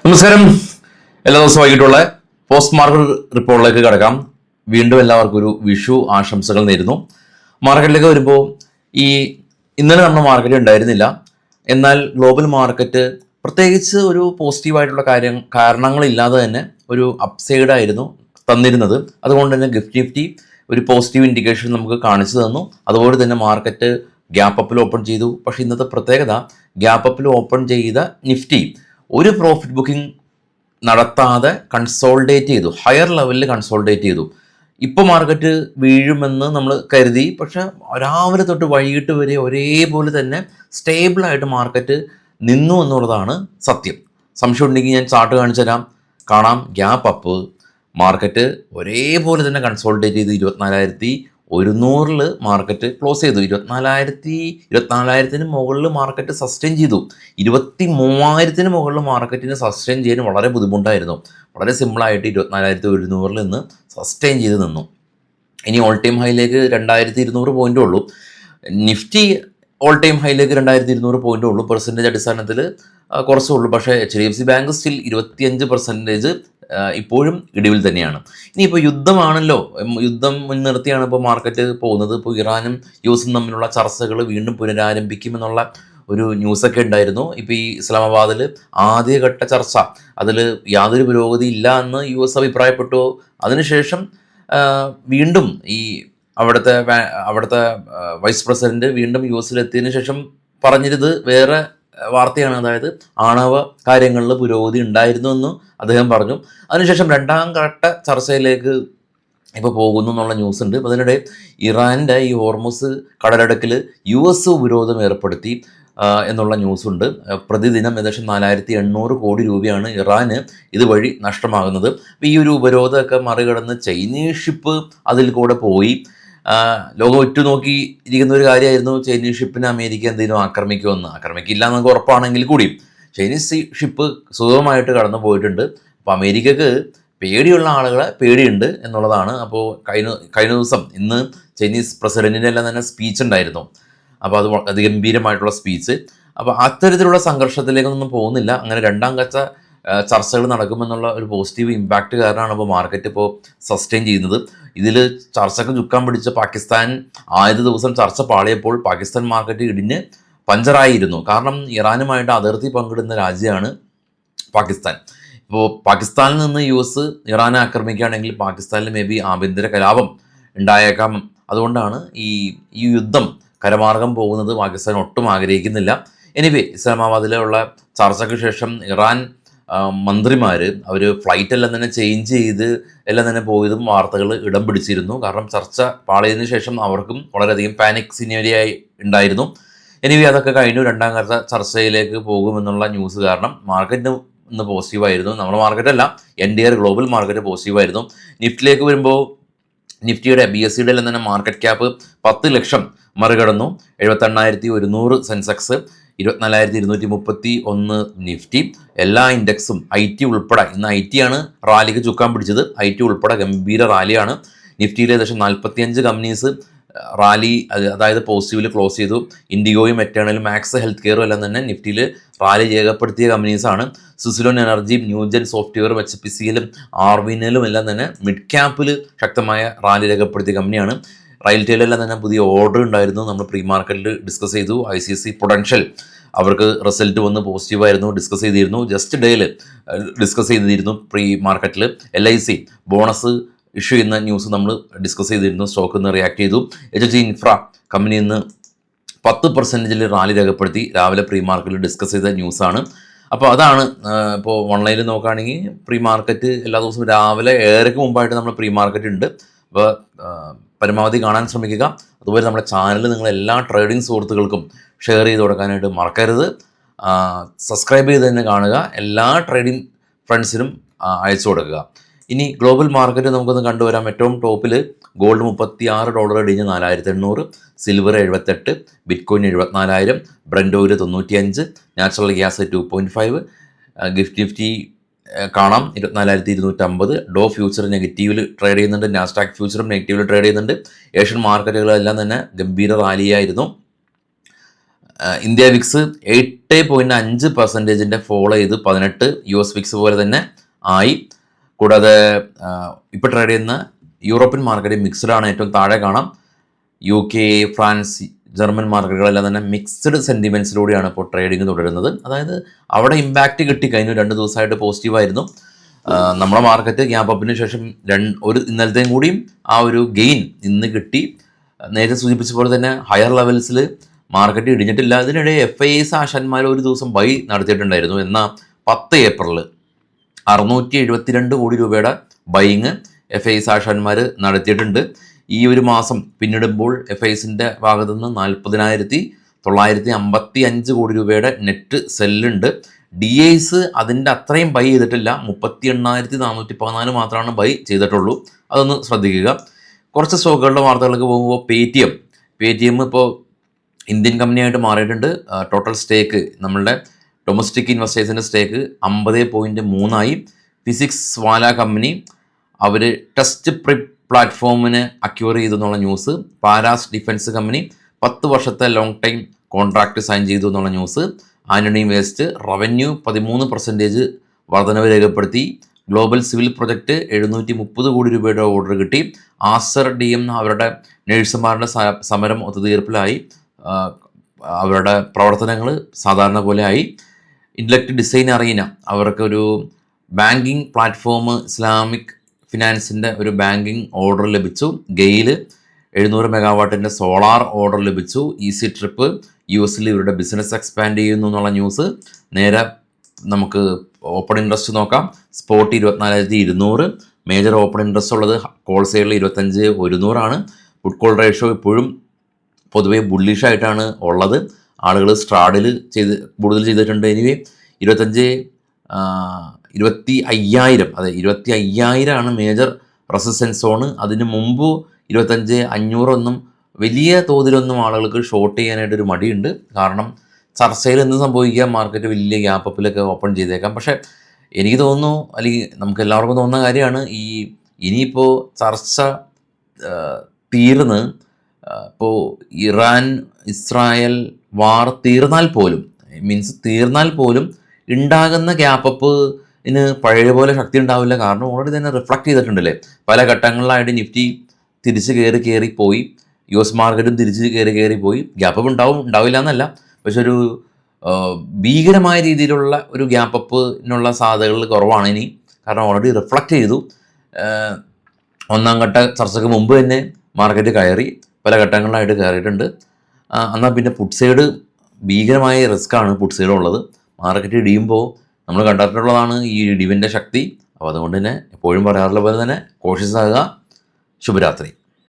നമസ്കാരം. എല്ലാ ദിവസവും വൈകിട്ടുള്ള പോസ്റ്റ് മാർക്കറ്റ് റിപ്പോർട്ടിലേക്ക് കടക്കാം. വീണ്ടും എല്ലാവർക്കും ഒരു വിഷു ആശംസകൾ നേരുന്നു. മാർക്കറ്റിലേക്ക് വരുമ്പോൾ ഇന്നലെ നമ്മുടെ മാർക്കറ്റ് ഉണ്ടായിരുന്നില്ല. എന്നാൽ ഗ്ലോബൽ മാർക്കറ്റ് പ്രത്യേകിച്ച് ഒരു പോസിറ്റീവായിട്ടുള്ള കാരണങ്ങളില്ലാതെ തന്നെ ഒരു അപ്സൈഡ് ആയിരുന്നു തന്നിരുന്നത്. അതുകൊണ്ട് തന്നെ നിഫ്റ്റി ഒരു പോസിറ്റീവ് ഇൻഡിക്കേഷൻ നമുക്ക് കാണിച്ചു തന്നു. അതുപോലെ തന്നെ മാർക്കറ്റ് ഗ്യാപ്പ് അപ്പിൽ ഓപ്പൺ ചെയ്തു. പക്ഷേ ഇന്നത്തെ പ്രത്യേകത, ഗ്യാപ്പ് അപ്പിൽ ഓപ്പൺ ചെയ്ത നിഫ്റ്റി ഒരു പ്രോഫിറ്റ് ബുക്കിംഗ് നടത്താതെ കൺസോൾഡേറ്റ് ചെയ്തു, ഹയർ ലെവലിൽ കൺസോൾഡേറ്റ് ചെയ്തു. ഇപ്പോൾ മാർക്കറ്റ് വീഴുമെന്ന് നമ്മൾ കരുതി, പക്ഷെ രാവിലെ തൊട്ട് വൈകിട്ട് വരെ ഒരേപോലെ തന്നെ സ്റ്റേബിളായിട്ട് മാർക്കറ്റ് നിന്നു എന്നുള്ളതാണ് സത്യം. സംശയം ഉണ്ടെങ്കിൽ ഞാൻ ചാർട്ട് കാണിച്ചു തരാം. കാണാം, ഗ്യാപ്പ് അപ്പ് മാർക്കറ്റ് ഒരേപോലെ തന്നെ കൺസോൾഡേറ്റ് ചെയ്ത് 24,100 മാർക്കറ്റ് ക്ലോസ് ചെയ്തു. 24,000 മുകളിൽ മാർക്കറ്റ് സസ്റ്റെയിൻ ചെയ്തു. 23,000 മുകളിൽ മാർക്കറ്റിന് സസ്റ്റെയിൻ ചെയ്യാൻ വളരെ ബുദ്ധിമുട്ടായിരുന്നു. വളരെ സിമ്പിളായിട്ട് 24,100 നിന്ന് സസ്റ്റെയിൻ ചെയ്ത് നിന്നു. ഇനി ഓൾ ടൈം ഹൈയിലേക്ക് 2,200 പോയിൻ്റേ ഉള്ളൂ. നിഫ്റ്റി ഓൾ ടൈം ഹൈയിലേക്ക് 2,200 പോയിൻ്റേ ഉള്ളൂ. പെർസെൻറ്റേജ് അടിസ്ഥാനത്തിൽ കുറച്ചേ ഉള്ളൂ. പക്ഷേ HDFC ബാങ്ക് സ്റ്റിൽ 25% ഇപ്പോഴും ഇടിവിൽ തന്നെയാണ്. ഇനിയിപ്പോൾ യുദ്ധമാണല്ലോ, യുദ്ധം മുൻനിർത്തിയാണ് ഇപ്പോൾ മാർക്കറ്റ് പോകുന്നത്. ഇപ്പോൾ ഇറാനും യുഎസും തമ്മിലുള്ള ചർച്ചകൾ വീണ്ടും പുനരാരംഭിക്കുമെന്നുള്ള ഒരു ന്യൂസൊക്കെ ഉണ്ടായിരുന്നു. ഇപ്പോൾ ഈ ഇസ്ലാമാബാദിൽ ആദ്യഘട്ട ചർച്ച, അതിൽ യാതൊരു പുരോഗതി ഇല്ല എന്ന് US അഭിപ്രായപ്പെട്ടു. അതിനുശേഷം വീണ്ടും അവിടുത്തെ വൈസ് പ്രസിഡന്റ് വീണ്ടും US ശേഷം പറഞ്ഞിരുന്നത് വേറെ വാർത്തയാണ്. അതായത് ആണവ കാര്യങ്ങളിൽ പുരോഗതി ഉണ്ടായിരുന്നു എന്ന് അദ്ദേഹം പറഞ്ഞു. അതിനുശേഷം രണ്ടാം ഘട്ട ചർച്ചയിലേക്ക് ഇപ്പോൾ പോകുന്നു എന്നുള്ള ന്യൂസ് ഉണ്ട്. അതിനിടെ ഇറാൻ്റെ ഈ ഹോർമുസ് കടലിടുക്കിൽ US ഉപരോധം ഏർപ്പെടുത്തി എന്നുള്ള ന്യൂസുണ്ട്. പ്രതിദിനം ഏകദേശം 4,800 കോടി രൂപയാണ് ഇറാന് ഇതുവഴി നഷ്ടമാകുന്നത്. അപ്പോൾ ഈ ഒരു ഉപരോധമൊക്കെ മറികടന്ന് ചൈനീസ് ഷിപ്പ് അതിൽ കൂടെ പോയി. ലോകം ഉറ്റുനോക്കി ഇരിക്കുന്ന ഒരു കാര്യമായിരുന്നു ചൈനീസ് ഷിപ്പിനെ അമേരിക്ക എന്തെങ്കിലും ആക്രമിക്കില്ല എന്നൊക്കെ ഉറപ്പാണെങ്കിൽ കൂടിയും ചൈനീസ് ഷിപ്പ് സുഖമായിട്ട് കടന്നു പോയിട്ടുണ്ട്. അപ്പോൾ അമേരിക്കക്ക് പേടിയുള്ള ആളുകളെ പേടിയുണ്ട് എന്നുള്ളതാണ്. അപ്പോൾ കഴിഞ്ഞ ദിവസം ഇന്ന് ചൈനീസ് പ്രസിഡന്റിൻ്റെ എല്ലാം തന്നെ സ്പീച്ച് ഉണ്ടായിരുന്നു. അപ്പോൾ അത് അതിഗംഭീരമായിട്ടുള്ള സ്പീച്ച്. അപ്പോൾ അത്തരത്തിലുള്ള സംഘർഷത്തിലേക്കൊന്നും പോകുന്നില്ല. അങ്ങനെ രണ്ടാം ഘട്ട ചർച്ചകൾ നടക്കുമെന്നുള്ള ഒരു പോസിറ്റീവ് ഇമ്പാക്റ്റ് കാരണമാണ് ഇപ്പോൾ മാർക്കറ്റ് ഇപ്പോൾ സസ്റ്റെയിൻ ചെയ്യുന്നത്. ഇതിൽ ചർച്ചയ്ക്ക് ചുക്കാൻ പിടിച്ച പാകിസ്ഥാൻ ആദ്യ ദിവസം ചർച്ച പാളിയപ്പോൾ പാകിസ്ഥാൻ മാർക്കറ്റ് ഇടിഞ്ഞ് പഞ്ചറായിരുന്നു. കാരണം ഇറാനുമായിട്ട് അതിർത്തി പങ്കിടുന്ന രാജ്യമാണ് പാകിസ്ഥാൻ. ഇപ്പോൾ പാകിസ്ഥാനിൽ നിന്ന് US ഇറാനെ ആക്രമിക്കുകയാണെങ്കിൽ പാകിസ്ഥാനിൽ മേ ബി ആഭ്യന്തര കലാപം ഉണ്ടായേക്കാം. അതുകൊണ്ടാണ് ഈ യുദ്ധം കരമാർഗം പോകുന്നത് പാകിസ്ഥാൻ ഒട്ടും ആഗ്രഹിക്കുന്നില്ല. എനിവേ, ഇസ്ലാമാബാദിലുള്ള ചർച്ചയ്ക്ക് ശേഷം ഇറാൻ മന്ത്രിമാർ അവർ ഫ്ലൈറ്റ് എല്ലാം തന്നെ ചേഞ്ച് ചെയ്ത് എല്ലാം തന്നെ പോയതും വാർത്തകൾ ഇടം പിടിച്ചിരുന്നു. കാരണം ചർച്ച പാളിയതിനു ശേഷം അവർക്കും വളരെയധികം പാനിക് സിനാരിയായി ഉണ്ടായിരുന്നു. എനിവേ, അതൊക്കെ കഴിഞ്ഞു. രണ്ടാം ഘട്ട ചർച്ചയിലേക്ക് പോകുമെന്നുള്ള ന്യൂസ് കാരണം മാർക്കറ്റിന് ഇന്ന് പോസിറ്റീവായിരുന്നു. നമ്മുടെ മാർക്കറ്റല്ല, NDR ഗ്ലോബൽ മാർക്കറ്റ് പോസിറ്റീവായിരുന്നു. നിഫ്റ്റിയിലേക്ക് വരുമ്പോൾ നിഫ്റ്റിയുടെ BSEയുടെ എല്ലാം തന്നെ മാർക്കറ്റ് ക്യാപ്പ് 10 ലക്ഷം മറികടന്നു. 78,100 സെൻസെക്സ്, 24,231 നിഫ്റ്റി. എല്ലാ ഇൻഡെക്സും IT ഉൾപ്പെടെ, ഇന്ന് IT ആണ് റാലിക്ക് ചുക്കാൻ പിടിച്ചത്. IT ഉൾപ്പെടെ ഗംഭീര റാലിയാണ്. നിഫ്റ്റിയിൽ ഏകദേശം 45 കമ്പനീസ് റാലി, അതായത് പോസിറ്റീവിൽ ക്ലോസ് ചെയ്തു. ഇൻഡിഗോയും എറ്റേണലും മാക്സ് ഹെൽത്ത് കെയറും എല്ലാം തന്നെ നിഫ്റ്റിയിൽ റാലി രേഖപ്പെടുത്തിയ കമ്പനീസാണ്. സുസിലോൺ എനർജിയും ന്യൂജൻ സോഫ്റ്റ്വെയറും HPCLും ആർവിനലും എല്ലാം തന്നെ മിഡ് ക്യാപ്പിൽ ശക്തമായ റാലി രേഖപ്പെടുത്തിയ കമ്പനിയാണ്. റെയിൽറ്റെയിലെല്ലാം തന്നെ പുതിയ ഓർഡർ ഉണ്ടായിരുന്നു. നമ്മൾ പ്രീ മാർക്കറ്റിൽ ഡിസ്കസ് ചെയ്തു. ICICI പൊട്ടൻഷ്യൽ അവർക്ക് റിസൾട്ട് വന്ന് പോസിറ്റീവായിരുന്നു, ഡിസ്കസ് ചെയ്തിരുന്നു. ജസ്റ്റ് ഡേയിൽ ഡിസ്കസ് ചെയ്തിരുന്നു. പ്രീ മാർക്കറ്റിൽ LIC ബോണസ് ഇഷ്യൂ ചെയ്യുന്ന ന്യൂസ് നമ്മൾ ഡിസ്കസ് ചെയ്തിരുന്നു. സ്റ്റോക്ക് ഇന്ന് റിയാക്ട് ചെയ്തു. HG ഇൻഫ്ര കമ്പനി ഇന്ന് 10% റാലി രേഖപ്പെടുത്തി. രാവിലെ പ്രീ മാർക്കറ്റിൽ ഡിസ്കസ് ചെയ്ത ന്യൂസാണ്. അപ്പോൾ അതാണ് ഇപ്പോൾ ഓൺലൈനിൽ നോക്കുകയാണെങ്കിൽ പ്രീ മാർക്കറ്റ് എല്ലാ ദിവസവും രാവിലെ 7:00 മുമ്പായിട്ട് നമ്മൾ പ്രീ മാർക്കറ്റ് ഉണ്ട്. അപ്പോൾ പരമാവധി കാണാൻ ശ്രമിക്കുക. അതുപോലെ നമ്മുടെ ചാനൽ നിങ്ങൾ എല്ലാ ട്രേഡിംഗ് സുഹൃത്തുക്കൾക്കും ഷെയർ ചെയ്ത് കൊടുക്കാനായിട്ട് മറക്കരുത്. സബ്സ്ക്രൈബ് ചെയ്ത് തന്നെ കാണുക. എല്ലാ ട്രേഡിംഗ് ഫ്രണ്ട്സിനും അയച്ചു കൊടുക്കുക. ഇനി ഗ്ലോബൽ മാർക്കറ്റ് നമുക്കൊന്ന് കണ്ടുവരാം. ഏറ്റവും ടോപ്പിൽ ഗോൾഡ് $36 ഇടിഞ്ഞ് 4,800, silver 78, bitcoin 74,000, Brent oil 95, natural gas 2.5, Nifty കാണാം 24,250. ഡോ ഫ്യൂച്ചർ നെഗറ്റീവിൽ ട്രേഡ് ചെയ്യുന്നുണ്ട്. നാസ്ഡാക്ക് ഫ്യൂച്ചറും നെഗറ്റീവിൽ ട്രേഡ് ചെയ്യുന്നുണ്ട്. ഏഷ്യൻ മാർക്കറ്റുകളെല്ലാം തന്നെ ഗംഭീര റാലിയായിരുന്നു. ഇന്ത്യ വിക്സ് 8.5% ഫോളോ ചെയ്ത് 18 US വിക്സ് പോലെ തന്നെ ആയി. കൂടാതെ ഇപ്പോൾ ട്രേഡ് ചെയ്യുന്ന യൂറോപ്യൻ മാർക്കറ്റ് മിക്സ്ഡാണ്, ഏറ്റവും താഴെ കാണാം. UK, ഫ്രാൻസ്, ജർമ്മൻ മാർക്കറ്റുകളെല്ലാം തന്നെ മിക്സ്ഡ് സെൻറ്റിമെൻറ്റ്സിലൂടെയാണ് ഇപ്പോൾ ട്രേഡിങ് തുടരുന്നത്. അതായത് അവിടെ ഇമ്പാക്റ്റ് കിട്ടി, കഴിഞ്ഞു 2 ദിവസമായിട്ട് പോസിറ്റീവായിരുന്നു. നമ്മുടെ മാർക്കറ്റ് ഗ്യാപ്പ് അപ്പിന് ശേഷം ഇന്നലത്തെയും കൂടിയും ആ ഒരു ഗെയിൻ ഇന്ന് കിട്ടി. നേരത്തെ സൂചിപ്പിച്ച പോലെ തന്നെ ഹയർ ലെവൽസിൽ മാർക്കറ്റ് ഇടിഞ്ഞിട്ടില്ല. ഇതിനിടെ FIIs ആശാന്മാർ ഒരു ദിവസം ബൈ നടത്തിയിട്ടുണ്ടായിരുന്നു. എന്നാൽ 10 ഏപ്രിൽ 672 കോടി രൂപയുടെ ബൈങ് FIIs ആശാന്മാർ നടത്തിയിട്ടുണ്ട്. ഈ ഒരു മാസം പിന്നിടുമ്പോൾ FIIസിൻ്റെ ഭാഗത്തു നിന്ന് 40,955 കോടി രൂപയുടെ നെറ്റ് സെല്ലുണ്ട്. DIs അതിൻ്റെ അത്രയും ബൈ ചെയ്തിട്ടില്ല, 38,414 മാത്രമാണ് ബൈ ചെയ്തിട്ടുള്ളൂ. അതൊന്ന് ശ്രദ്ധിക്കുക. കുറച്ച് സ്റ്റോക്കുകളുടെ വാർത്തകൾക്ക് പോകുമ്പോൾ പേടിഎം ഇപ്പോൾ ഇന്ത്യൻ കമ്പനിയായിട്ട് മാറിയിട്ടുണ്ട്. ടോട്ടൽ സ്റ്റേക്ക് നമ്മളുടെ ഡൊമസ്റ്റിക് ഇൻവെസ്റ്റേഴ്സിൻ്റെ സ്റ്റേക്ക് 50.3 ഫിസിക്സ് വാല കമ്പനി അവർ ടെസ്റ്റ് പ്രിപ്പ് പ്ലാറ്റ്ഫോമിന് അക്യൂർ ചെയ്തു എന്നുള്ള ന്യൂസ്. പാരാസ് ഡിഫൻസ് കമ്പനി 10 വർഷത്തെ ലോങ് ടൈം കോൺട്രാക്റ്റ് സൈൻ ചെയ്തു എന്നുള്ള ന്യൂസ്. ആന്റണി വേസ്റ്റ് റവന്യൂ 13% വർധനവ് രേഖപ്പെടുത്തി. ഗ്ലോബൽ സിവിൽ പ്രൊജക്റ്റ് 730 കോടി രൂപയുടെ ഓർഡർ കിട്ടി. ആസർ DM അവരുടെ നഴ്സുമാരുടെ സമരം ഒത്തുതീർപ്പിലായി. അവരുടെ പ്രവർത്തനങ്ങൾ സാധാരണ പോലെ ആയി. ഇൻ്റലക്ട് ഡിസൈൻ അറീന അവർക്കൊരു ബാങ്കിങ് പ്ലാറ്റ്ഫോം ഇസ്ലാമിക് ഫിനാൻസിൻ്റെ ഒരു ബാങ്കിങ് ഓർഡർ ലഭിച്ചു. ഗെയിൽ 700 മെഗാവാട്ടിൻ്റെ സോളാർ ഓർഡർ ലഭിച്ചു. ഈസി ട്രിപ്പ് US ഇവരുടെ ബിസിനസ് എക്സ്പാൻഡ് ചെയ്യുന്നു എന്നുള്ള ന്യൂസ്. നേരെ നമുക്ക് ഓപ്പൺ ഇൻട്രസ്റ്റ് നോക്കാം. സ്പോട്ട് 24,200, മേജർ ഓപ്പൺ ഇൻട്രസ്റ്റ് ഉള്ളത് ഹോൾസെയിലിൽ 25,100 പുട്ട് കോൾ റേഷ്യോ ഇപ്പോഴും പൊതുവേ ബുള്ളിഷായിട്ടാണ് ഉള്ളത്. ആളുകൾ സ്ട്രാഡിൽ കൂടുതൽ ചെയ്തിട്ടുണ്ട്. Anyway 25,000 major resistance zone. അതിന് മുമ്പ് 25,500 വലിയ തോതിലൊന്നും ആളുകൾക്ക് ഷോർട്ട് ചെയ്യാനായിട്ടൊരു മടിയുണ്ട്. കാരണം ചർച്ചയിൽ എന്ത് സംഭവിക്കാം, മാർക്കറ്റ് വലിയ ഗ്യാപ്പപ്പിലൊക്കെ ഓപ്പൺ ചെയ്തേക്കാം. പക്ഷേ എനിക്ക് തോന്നുന്നു, അല്ലെങ്കിൽ നമുക്ക് എല്ലാവർക്കും തോന്നുന്ന കാര്യമാണ്, ഇനിയിപ്പോൾ ചർച്ച തീർന്ന് ഇപ്പോൾ ഇറാൻ ഇസ്രായേൽ വാർ തീർന്നാൽ പോലും ഉണ്ടാകുന്ന ഗ്യാപ്പപ്പിന് പഴയ പോലെ ശക്തി ഉണ്ടാവില്ല. കാരണം ഓൾറെഡി തന്നെ റിഫ്ലക്റ്റ് ചെയ്തിട്ടുണ്ടല്ലേ. പല ഘട്ടങ്ങളിലായിട്ട് നിഫ്റ്റി തിരിച്ച് കയറിപ്പോയി, US മാർക്കറ്റും തിരിച്ച് കയറിപ്പോയി. ഗ്യാപ്പപ്പ് ഉണ്ടാവില്ല എന്നല്ല, പക്ഷെ ഒരു ഭീകരമായ രീതിയിലുള്ള ഒരു ഗ്യാപ്പപ്പിനുള്ള സാധ്യതകൾ കുറവാണ് ഇനി. കാരണം ഓൾറെഡി റിഫ്ലക്റ്റ് ചെയ്തു. ഒന്നാം ഘട്ട ചർച്ചയ്ക്ക് മുമ്പ് തന്നെ മാർക്കറ്റ് കയറി, പല ഘട്ടങ്ങളിലായിട്ട് കയറിയിട്ടുണ്ട്. എന്നാൽ പിന്നെ പുട്ട് സൈഡ് ഭീകരമായ റിസ്ക്കാണ് പുട്ട് സൈഡ് ഉള്ളത്. മാർക്കറ്റ് ഇടിയുമ്പോൾ നമ്മൾ കണ്ടിട്ടുള്ളതാണ് ഈ ഇടിവിൻ്റെ ശക്തി. അപ്പോൾ അതുകൊണ്ട് തന്നെ എപ്പോഴും പറയാറുള്ള പോലെ തന്നെ കോഷ്യസ് ആകുക. ശുഭരാത്രി.